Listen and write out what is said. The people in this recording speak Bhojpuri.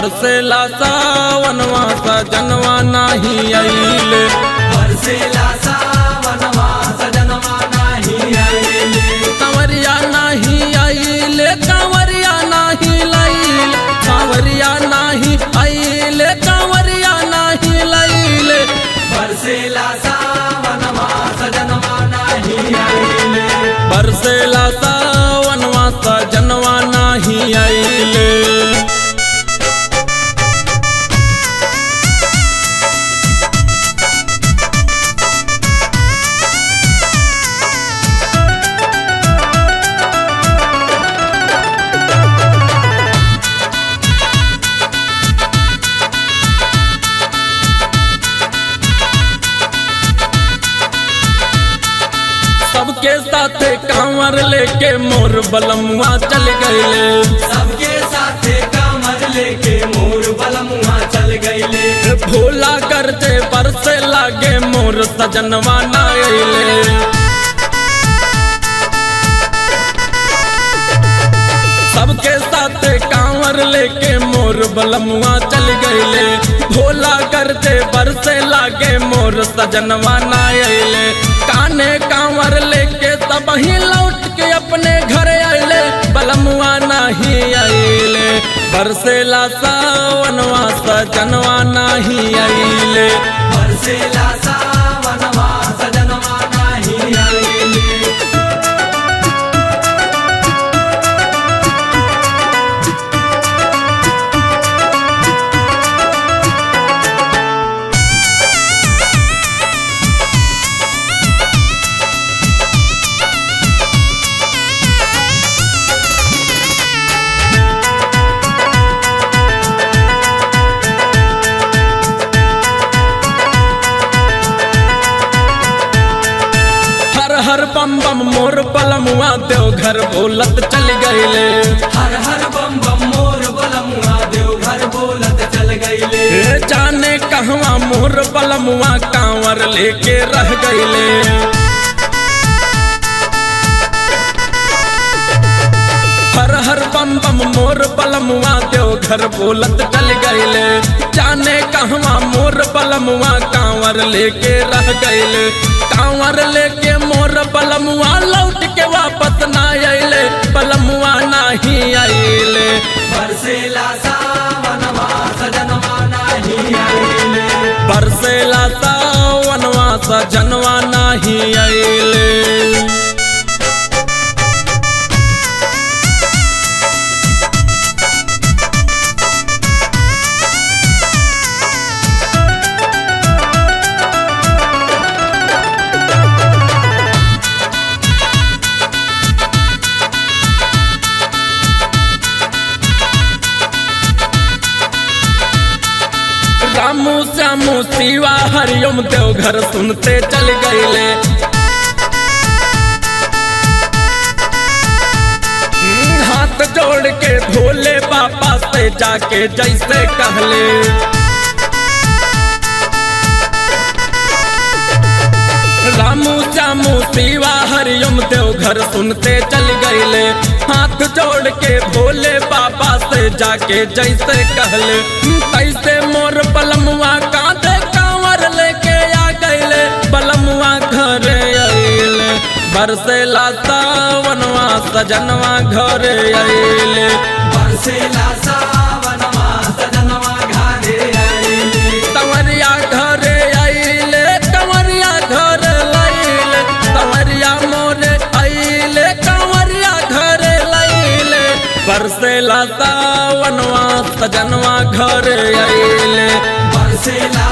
बरसेला सावनवा सजनवा नाही आइले। बरसेला सावनवा सजनवा नाही आइले। कांवरिया नाही आइले, कांवरिया नाही लाइले, कांवरिया नाही आइले, कांवरिया नाही लाइले। बरसेला सावनवा सजनवा नाही आइले। बरसेला सावनवा सजनवा नाही आइले। सबके साथे कांवर लेके मोर बलमुआ चल गए। सबके साथे कांवर लेके मोर बलमुआ चल गइले। भोला करते बरसे लागे मोर सजनवा ना आइले। सबके साथे कांवर लेके मोर बलमुआ चल गए। भोला करते बरसे लागे मोर सजनवा ना आइले। काने कांवर लेके सब ही लौट के अपने घर आइले, बलमुआ नहीं आइले। बरसेला सावनवा सजनवा नहीं आइले। बरसेला सावनवा सजनवा नाही आइले। हर बम बम मोर बलमुआ देवघर बोलत चल गइले। हर हर बम बम मोर बलमुआ देवघर बोलत चल गइले। जाने कहवा मोर बलमुआ कांवर लेके रह गइले। हर हर बम बम मोर बलमुआ देवघर बोलत चल गइले। जाने कहवा मोर बलमुआ कांवर लेके रह गइले। कांवर लेके मोर बलमुआ लौट के वापस ना आइले, बलमुआ नहीं आइले। बरसेला सावनवा सजनवा नाही आइले। बरसेला सावनवा सजनवा नहीं आइले। रामू श्यामू शिवा हरिओम देवघर सुनते चल गइले। हाथ जोड़ के भोले बाबा से जाके जैसे कहले। रामू श्यामू शिवा हरिओम देवघर सुनते चल गइले। हाथ जोड़ के भोले बाबा से जाके जैसे कहले, तैसे मोर बलमुआ कांधे कांवर लेके आ गइले, बलमुआ घरे आइले। बरसेला सावनवा सजनवा घरे आइले। बरसेला सावनवा सजनवा घरे आइले। कंवरिया घरे आइले, कंवरिया घर लाइले, कंवरिया मोरे आइले, कंवरिया घरे लाइले। बरसेला सावनवा सजनवा घरे आइले। बरसेला